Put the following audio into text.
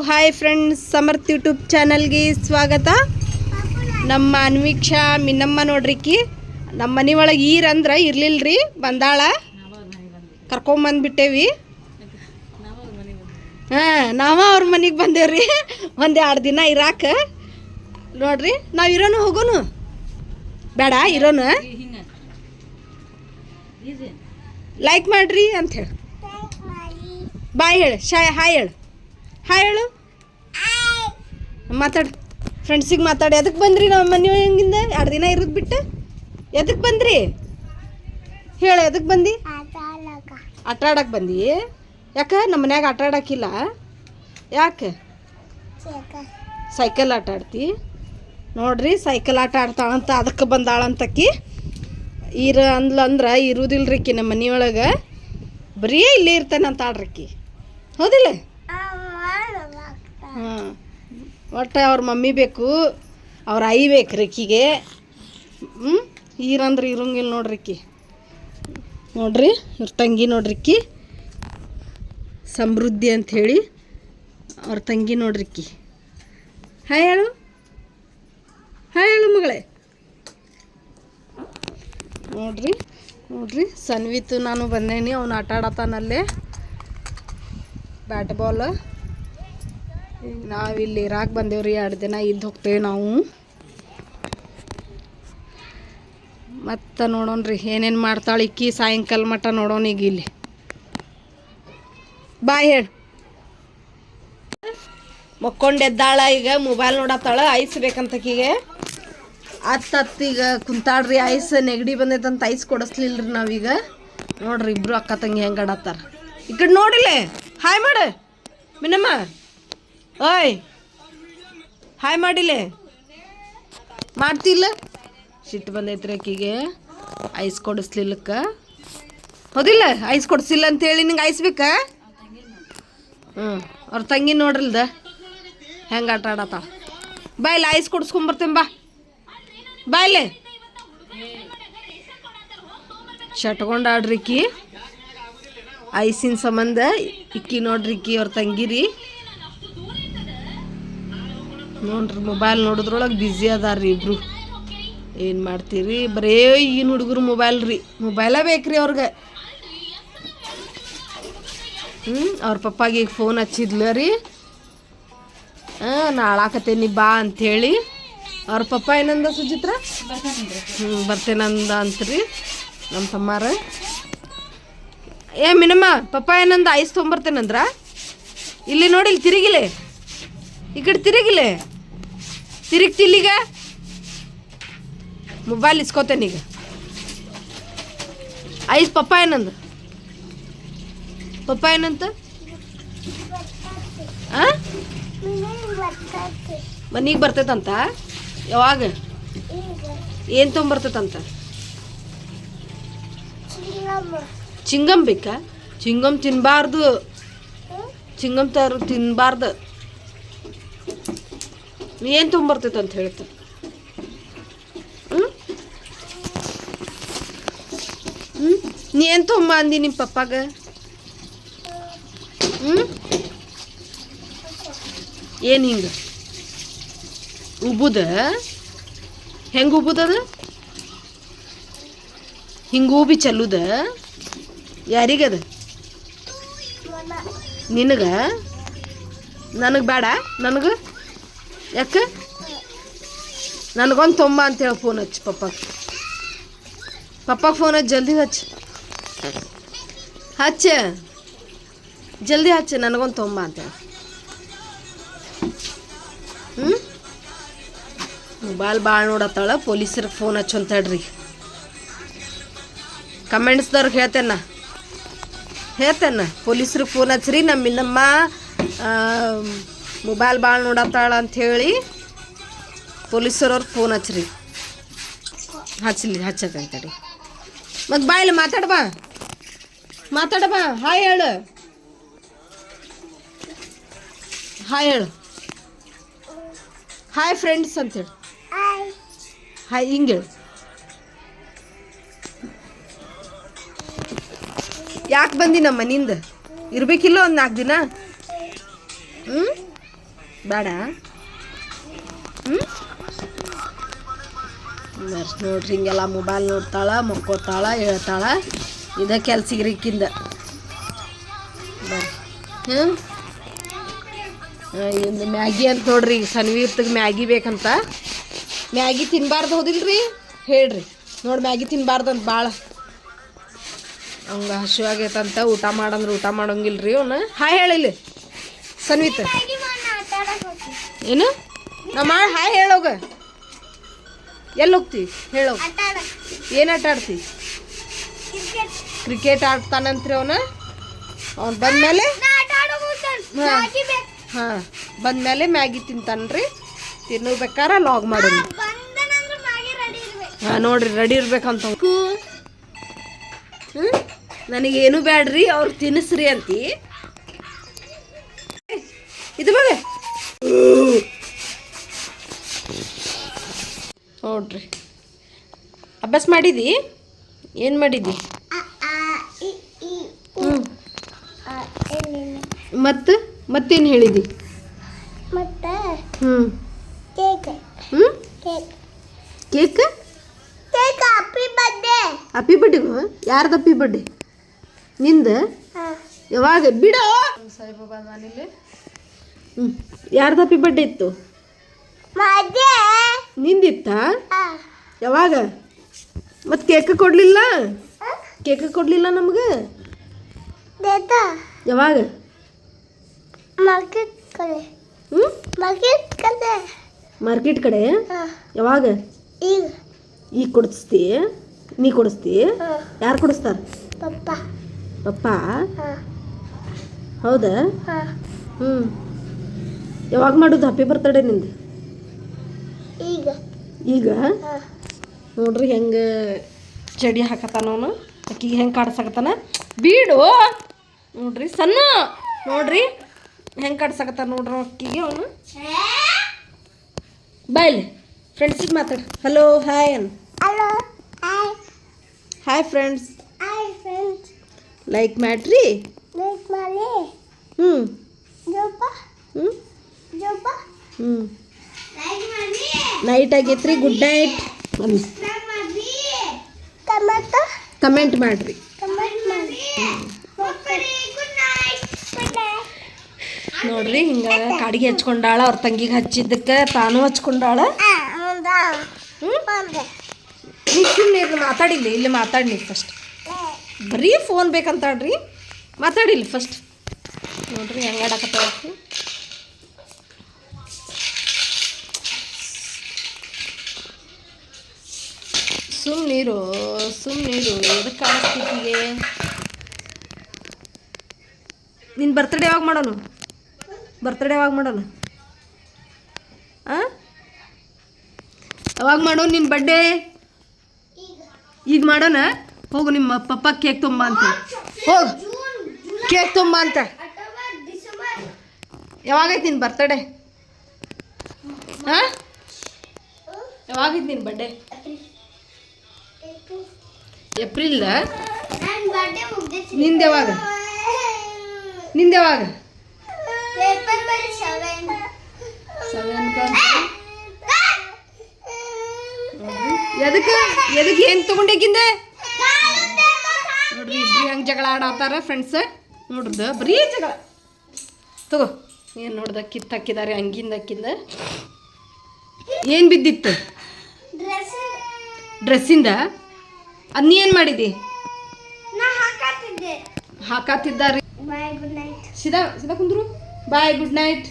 Hi friends, Samarth YouTube ಚಾನಲ್ಗೆ ಸ್ವಾಗತ. ನಮ್ಮ ಅನ್ವೀಕ್ಷಾ ಮಿನ್ನಮ್ಮ ನೋಡ್ರಿಕಿ ನಮ್ಮ ಮನೆ ಒಳಗೆ ಈರಂದ್ರೆ ಇರ್ಲಿಲ್ರಿ, ಬಂದಾಳ, ಕರ್ಕೊಂಬಂದ್ಬಿಟ್ಟೇವಿ. ನಾವ ಅವ್ರ ಮನೆಗೆ ಬಂದೇವ್ರಿ ಒಂದು 2 ದಿನ ಇರಾಕ. ನೋಡ್ರಿ, ನಾವು ಇರೋನು ಹೋಗೋನು ಬೇಡ, ಇರೋನು ಲೈಕ್ ಮಾಡ್ರಿ ಅಂತ ಹೇಳಿ ಬಾಯ್ ಹೇಳು, ಹಾಯ್ ಹೇಳು, ಹಾಯ್ ಹೇಳು, ಮಾತಾಡು ಫ್ರೆಂಡ್ಸಿಗೆ ಮಾತಾಡಿ. ಎದಕ್ಕೆ ಬಂದ್ರಿ ನಮ್ಮ ಮನೆ ಹೆಂಗಿಂದ 2 ದಿನ ಇರೋದು ಬಿಟ್ಟು? ಎದಕ್ಕೆ ಬಂದ್ರಿ ಹೇಳು, ಎದಕ್ಕೆ ಬಂದು? ಆಟ ಆಡಕ್ಕೆ ಬಂದು. ಯಾಕೆ ನಮ್ಮ ಮನ್ಯಾಗ ಆಟ ಆಡೋಕ್ಕಿಲ್ಲ? ಯಾಕೆ? ಸೈಕಲ್ ಆಟ ಆಡ್ತಿ ನೋಡ್ರಿ, ಸೈಕಲ್ ಆಟ ಆಡ್ತಾಳಂತ, ಅದಕ್ಕೆ ಬಂದಾಳಂತಕ್ಕಿ. ಅಂದ್ಲಂದ್ರೆ ಇರುವುದಿಲ್ರಿಕ್ಕಿ ನಮ್ಮ ಮನೆಯೊಳಗೆ, ಬರೀ ಇಲ್ಲೇ ಇರ್ತಾನಂತ ಆಡ್ರಿಕ್ಕಿ, ಹೌದಿಲ್ಲ? ಹಾಂ, ಒಟ್ಟು ಅವ್ರ ಮಮ್ಮಿ ಬೇಕು, ಅವ್ರ ಐ ಬೇಕು ರಿಕ್ಕಿಗೆ. ಈರಂದ್ರೆ ಇರಂಗಿಲ್ಲ ನೋಡ್ರಿಕ್ಕಿ. ನೋಡ್ರಿ ಇವ್ರ ತಂಗಿ ನೋಡ್ರಿಕ್ಕಿ, ಸಮೃದ್ಧಿ ಅಂಥೇಳಿ ಅವ್ರ ತಂಗಿ ನೋಡ್ರಿಕ್ಕಿ. ಹಾಯ್ ಹೇಳು, ಹಾಯ್ ಹೇಳು ಮಗಳೇ. ನೋಡ್ರಿ ಸನ್ವಿತು ನಾನು ಬಂದೇನಿ, ಅವ್ನು ಆಟ ಆಡತಾನಲ್ಲೇ ಬ್ಯಾಟ್ ಬಾಲ್. ನಾವಿಲ್ಲಿ ಇರಾಕ್ ಬಂದೇವ್ರಿ, 2 ದಿನ ಇದ್ದು ಹೋಗ್ತೇವೆ ನಾವು. ಮತ್ತು ನೋಡೋಣ್ರಿ ಏನೇನು ಮಾಡ್ತಾಳೆ ಇಕ್ಕಿ, ಸಾಯಂಕಾಲ ಮಟ್ಟ ನೋಡೋಣ. ಈಗ ಇಲ್ಲಿ ಬಾಯ್ ಹೇಳು. ಮಕ್ಕೊಂಡೆದ್ದಾಳ, ಈಗ ಮೊಬೈಲ್ ನೋಡತ್ತಾಳ. ಐಸ್ ಬೇಕಂತಕೀಗೆ ಈಗ ಕುಂತಾಳ್ರಿ. ಐಸ್ ನೆಗಡಿ ಬಂದೈತಂತ ಐಸ್ ಕೊಡಿಸ್ಲಿಲ್ರಿ ನಾವೀಗ. ನೋಡ್ರಿ ಇಬ್ರು ಅಕ್ಕ ತಂಗಿ ಹೆಂಗೆ ಆಡತ್ತಾರ. ಈ ಕಡೆ ನೋಡಿಲ್ಲೇ, ಹಾಯ್ ಮಾಡು ಮಿನ್ನಮ್ಮ. ಓಯ್ ಹಾಯ್ ಮಾಡಿಲ್ಲೇ, ಮಾಡ್ತಿಲ್ಲ? ಸಿಟ್ಟು ಬಂದೈತ್ರಿ ಆಕಿಗೆ ಐಸ್ ಕೊಡಿಸ್ಲಿಲ್ಲಕ್ಕ, ಹೌದಿಲ್ಲ? ಐಸ್ ಕೊಡಿಸಿಲ್ಲ ಅಂತೇಳಿ ನಿಂಗೆ ಐಸ್ ಬೇಕಾ? ಅವ್ರ ತಂಗಿ ನೋಡ್ರಿಲ್ದ ಹೆಂಗೆ ಆಟ ಆಡತ್ತ. ಬಾಯ್ಲೆ ಐಸ್ ಕೊಡಿಸ್ಕೊಂಬರ್ತೇನೆ, ಬಾಯ್ಲೆ. ಶಟ್ಕೊಂಡು ಆಡ್ರಿಕ್ಕಿ ಐಸಿನ ಸಂಬಂಧ. ಇಕ್ಕಿ ನೋಡ್ರಿಕ್ಕಿ ಅವ್ರ ತಂಗಿರಿ. ನೋಡ್ರಿ ಮೊಬೈಲ್ ನೋಡಿದ್ರೊಳಗೆ ಬ್ಯುಸಿ ಅದಾರ್ರಿ ಇಬ್ರು. ಏನು ಮಾಡ್ತೀರಿ, ಬರೇ ಈಗಿನ ಹುಡುಗರು ಮೊಬೈಲ್ ರೀ, ಮೊಬೈಲೇ ಬೇಕ್ರಿ ಅವ್ರಿಗೆ. ಅವ್ರ ಪಪ್ಪಾಗೆ ಈಗ ಫೋನ್ ಹಚ್ಚಿದ್ಲ ರೀ, ನಾಳಾಕತ್ತೇನಿ ಬಾ ಅಂಥೇಳಿ. ಅವ್ರ ಪಪ್ಪ ಏನಂದ ಸುಚಿತ್ರ? ಬರ್ತೇನಂದ ಅಂತ್ರಿ ನಮ್ಮ ತಮ್ಮಾರ. ಮಿನಮ್ಮ, ಪಪ್ಪ ಏನಂದ? ಐಸ್ ತೊಗೊಂಬರ್ತೇನಂದ್ರ. ಇಲ್ಲಿ ನೋಡಿ, ಇಲ್ಲಿ ತಿರುಗಿಲೆ, ಈ ಕಡೆ ತಿರುಗಿಲೆ, ತಿರುಗ್ತಿಲ್ಲೀಗ. ಮೊಬೈಲ್ ಇಸ್ಕೋತೇನೀಗ. ಐಸ್ ಪಪ್ಪ ಏನಂದ? ಪಪ್ಪ ಏನಂತ? ಮನೀಗೆ ಬರ್ತೈತಂತ. ಯಾವಾಗ? ಏನು ತೊಗೊಂಬರ್ತೈತಂತ? ಚಿಂಗಮ್ ಬೇಕಾ? ಚಿಂಗಮ್ ತಿನ್ನಬಾರ್ದು, ಚಿಂಗಮ್ ತಿನ್ನಬಾರ್ದು. ಏನು ತೊಗೊಂಬರ್ತೈತಂತ ಹೇಳ್ತ? ನೀ ಏನು ತೊಗೊಂಬ ಅಂದಿ ನಿಮ್ಮ ಪಪ್ಪಾಗ? ಏನು ಹಿಂಗೆ ಉಬ್ಬುದ? ಹೆಂಗೆ ಉಬ್ಬುದದ? ಹಿಂಗೆ ಉಬ್ಬಿ ಚಲ್ಲುದ? ಯಾರಿಗದ? ನಿನಗ? ನನಗೆ ಬೇಡ? ನನಗೆ ಯಾಕೆ? ನನಗೊಂದು ತೊಂಬ ಅಂತೇಳಿ ಫೋನ್ ಹಚ್ಚು ಪಪ್ಪಾಗ. ಫೋನ್ ಹಚ್ಚು, ಜಲ್ದಿ ಹಚ್ಚ ಜಲ್ದಿ ಹಚ್ಚ, ನನಗೊಂದು ತೊಂಬ ಅಂತೇಳಿ. ಮೊಬೈಲ್ ಭಾಳ ನೋಡತ್ತಾಳ. ಪೊಲೀಸರಿಗೆ ಫೋನ್ ಹಚ್ಚು ಅಂತ ಹೇಳ್ರಿ. ಕಮೆಂಟ್ಸ್ದವ್ರಿಗೆ ಹೇಳ್ತೇನೆ ಪೊಲೀಸ್ರಿಗೆ ಫೋನ್ ಹಚ್ಚ್ರಿ, ನಮ್ಮ ಇನ್ನಮ್ಮ ಮೊಬೈಲ್ ಭಾಳ ನೋಡತ್ತಾಳ ಅಂಥೇಳಿ ಪೊಲೀಸರವ್ರಿಗೆ ಫೋನ್ ಹಚ್ಚ್ರಿ. ಹಚ್ಚತ್ತಂತೇಳಿ. ಮತ್ತು ಬಾಯಿಲ್ಲ ಮಾತಾಡಬಾ. ಹಾಯ್ ಹೇಳು, ಹಾಯ್ ಹೇಳು, ಹಾಯ್ ಫ್ರೆಂಡ್ಸ್ ಅಂತೇಳಿ. ಹಾಯ್ ಹಿಂಗೆ ಹೇಳು. ಯಾಕೆ ಬಂದಿ ನಮ್ಮ ಮನಿಂದ? ಇರಬೇಕಿಲ್ಲ ಒಂದು 4 ದಿನ. ಬೇಡ. ನೋಡ್ರಿ ಹಿಂಗೆಲ್ಲ ಮೊಬೈಲ್ ನೋಡ್ತಾಳ, ಮಕ್ಕೋತಾಳ, ಹೇಳ್ತಾಳ. ಇದೇ ಕೆಲ್ಸಿಗ್ರಿಕ್ಕಿಂದ ಬರ್ರಿ. ಇಂದು ಮ್ಯಾಗಿ ಅಂತ ನೋಡ್ರಿ. ಈಗ ಸನ್ವೀರ್ತಗೆ ಮ್ಯಾಗಿ ಬೇಕಂತ. ಮ್ಯಾಗಿ ತಿನ್ನಬಾರ್ದು ಹೌದಿಲ್ರಿ? ಹೇಳ್ರಿ. ನೋಡಿ ಮ್ಯಾಗಿ ತಿನ್ನಬಾರ್ದಂತ ಭಾಳ ಹಂಗೆ ಹಸಿವಾಗೈತಂತ. ಊಟ ಮಾಡಂದ್ರೆ ಊಟ ಮಾಡೋಂಗಿಲ್ರಿ ಅವನು. ಹಾಯ್ ಹೇಳಿಲ್ಲ ಸನ್ವಿತ್. ಏನು ನಾ ಮಾಡಿ ಹಾಯ್ ಹೇಳೋಗ. ಎಲ್ಲಿ ಹೋಗ್ತಿ ಹೇಳೋಗ. ಏನು ಆಟ ಆಡ್ತಿ? ಕ್ರಿಕೆಟ್ ಆಡ್ತಾನಂತ್ರಿ ಅವನು. ಅವ್ನು ಬಂದಮೇಲೆ ಹಾಂ ಬಂದಮೇಲೆ ಮ್ಯಾಗಿ ತಿಂತಾನ್ರಿ. ತಿನ್ನಬೇಕಾರೆ ಲಾಗ್ ಮಾಡೋಣ. ಹಾಂ ನೋಡ್ರಿ ರೆಡಿ ಇರ್ಬೇಕಂತ. ನನಗೇನು ಬ್ಯಾಡ್ರಿ, ಅವ್ರು ತಿನ್ನಿಸ್ರಿ ಅಂತಿ. ಇದು ಮಗ ನೋಡ್ರಿ. ಅಭ್ಯಾಸ ಮಾಡಿದಿ? ಏನು ಮಾಡಿದಿ? ಮತ್ತೇನು ಹೇಳಿದಿ? Cake happy ಬರ್ಡೇಗು? ಯಾರ್ದು ಹ್ಯಾಪಿ ಬರ್ಡೇ? ನಿಂದು? ಯಾವಾಗ ಬಿಡೋ ಸಾಯಿಬಾಬಾ ನಾನಿಲ್ಲಿ. ಯಾರ್ದು ಹ್ಯಾಪಿ ಬರ್ಡೇ ಇತ್ತು? ನಿಂದಿತ್ತಾ? ಯಾವಾಗ? ಮತ್ತು ಕೇಕ್ ಕೊಡಲಿಲ್ಲ? ಕೇಕ್ ಕೊಡಲಿಲ್ಲ ನಮ್ಗೆ? ಯಾವಾಗ? ಮಾರ್ಕೆಟ್ ಕಡೆ? ಯಾವಾಗ? ಈಗ ಕೊಡಿಸ್ತಿ? ನೀ ಕೊಡಿಸ್ತಿ? ಯಾರು ಕೊಡಿಸ್ತಾರ? ಪಪ್ಪ. ಹೌದಾ? ಯಾವಾಗ ಮಾಡೋದು ಹ್ಯಾಪಿ ಬರ್ತಡೇ ನಿಂದು? ಈಗ ನೋಡ್ರಿ ಹೆಂಗೆ ಚಡಿ ಹಾಕತ್ತಾನ ಅವನು. ಅಕ್ಕಿಗೆ ಹೆಂಗೆ ಕಾಡ್ಸಕತ್ತಾನ. ಬೀಡು ನೋಡ್ರಿ. ಸಣ್ಣ ನೋಡ್ರಿ ಹೆಂಗೆ ಕಾಡ್ಸಕತ್ತಾನ ನೋಡ್ರಿ ಅಕ್ಕಿಗೆ ಅವನು. ಬಾಯ್ಲಿ ಫ್ರೆಂಡ್ಸಿಗೆ ಮಾತಾಡಿ. ಹಲೋ ಹಾಯ್ ಅನ್. Hi friends. ಲೈಕ್ ಮಾಡ್ರಿ. ನೈಟ್ ಆಗೈತ್ರಿ. Good night. ಕಮೆಂಟ್ ಮಾಡ್ರಿ. ನೋಡ್ರಿ ಹಿಂಗೆ ಕಾಡಿಗೆ ಹಚ್ಕೊಂಡಾಳ. ಅವ್ರ ತಂಗಿಗೆ ಹಚ್ಚಿದ್ದಕ್ಕೆ ತಾನು ಹಚ್ಕೊಂಡಾಳ. ನೀವು ಸುಮ್ಮನೆ ಮಾತಾಡಿಲ್ಲ. ಇಲ್ಲಿ ಮಾತಾಡಿ ಫಸ್ಟ್. ಬರೀ ಫೋನ್ ಬೇಕಂತಾಡ್ರಿ. ಮಾತಾಡಿಲ್ಲ ಫಸ್ಟ್. ನೋಡ್ರಿ ಹೆಂಗೆ ಆಡಕತ್ತಾಳ. ಸುಮ್ಮನೀರು ಎದಕ್ಕೆ ಕಾಣಿಸ್ತಿಗೆ. ನಿನ್ನ ಬರ್ತಡೇ ಯಾವಾಗ ಮಾಡೋನು? ಯಾವಾಗ ಮಾಡೋನು ನಿನ್ನ ಬರ್ಡೇ? ಈಗ ಮಾಡೋಣ. ಹೋಗು ನಿಮ್ಮ ಪಪ್ಪ ಕೇಕ್ ತುಂಬ ಅಂತ. ಹೋಗು ಕೇಕ್ ತುಂಬ ಅಂತ. ಯಾವಾಗೈತೆ ನಿನ್ನ ಬರ್ತಡೇ? ಹಾಂ ಯಾವಾಗೈತೆ ನಿನ್ನ ಬರ್ಡೇ? ಏಪ್ರಿಲ್. ನಿಂದು ಯಾವಾಗ? ಎದಕ್ಕೆ ಏನು ತೊಗೊಂಡೇಕಿಂದೆ? ನೋಡ್ರಿ ಇಬ್ರು ಹೆಂಗೆ ಜಗಳ ಆಡತ್ತಾರ ಫ್ರೆಂಡ್ಸ್. ನೋಡ್ರದ್ದು ಬರೀ ಜಗಳ. ತಗೋ ಏನು ನೋಡ್ದ ಕಿತ್ತಾಕಿದ್ದಾರೆ ಹಂಗಿಂದ ಅಕ್ಕಿಂದ. ಏನು ಬಿದ್ದಿತ್ತು? ಡ್ರೆಸ್ಸಿಂದ. ಅದು ನೀ ಏನು ಮಾಡಿದಿ? ಹಾಕಾತಿದ್ದಾರೆ. ಸೀದಾ ಕುಂದ್ರು. Bye good night.